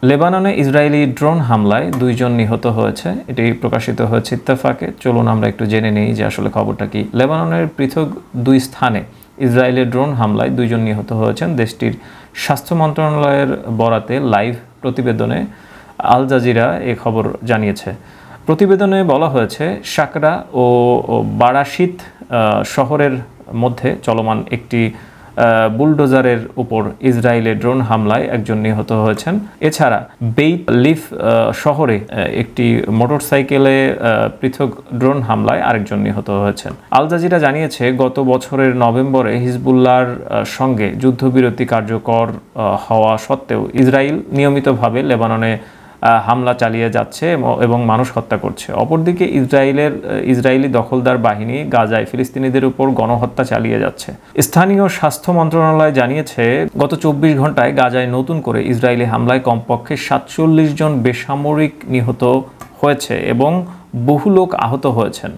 লেবাননে Israeli drone হামলায় 2 জন নিহত হয়েছে, এটি প্রকাশিত হয়েছে ইত্তেফাকে। চলুন আমরা একটু জেনে নেই যে আসলে খবরটা কি। লেবাননের পৃথক 2 স্থানে ইসরায়েলের ড্রোন হামলায় 2 জন নিহত হয়েছেন। দেশটির স্বাস্থ্য মন্ত্রণালয়ের বরাতে লাইভ প্রতিবেদনে আল জাজিরা এ খবর জানিয়েছে। প্রতিবেদনে বলা হয়েছে সাকরা ও বারাশিত শহরের মধ্যে চলমান একটি বুলডোজারের উপর ইসরায়েলের ড্রোন হামলায় 1 জন নিহত হয়েছেন। এছাড়া বেইত লিফ শহরে একটি মোটরসাইকেলে পৃথক ড্রোন হামলায় আরেকজন নিহত হয়েছেন। আল জাজিরা জানিয়েছে গত বছরের নভেম্বরে হিজবুল্লাহর সঙ্গে যুদ্ধবিরতি কার্যকর হওয়া সত্ত্বেও ইসরায়েল নিয়মিতভাবে লেবাননে হামলা চালিয়ে যাচ্ছে এবং মানুষ হত্যা করছে। অপরদিকে ইসরায়েলি দখলদার বাহিনী গাজায় ফিলিস্তিনিদের উপর গণহত্যা চালিয়ে যাচ্ছে। স্থানীয় স্বাস্থ্য মন্ত্রণালয় জানিয়েছে গত 24 ঘন্টায় গাজায় নতুন করে ইসরায়েলি হামলায় কমপক্ষে 47 জন বেসামরিক নিহত হয়েছে এবং বহু লোক আহত হয়েছেন।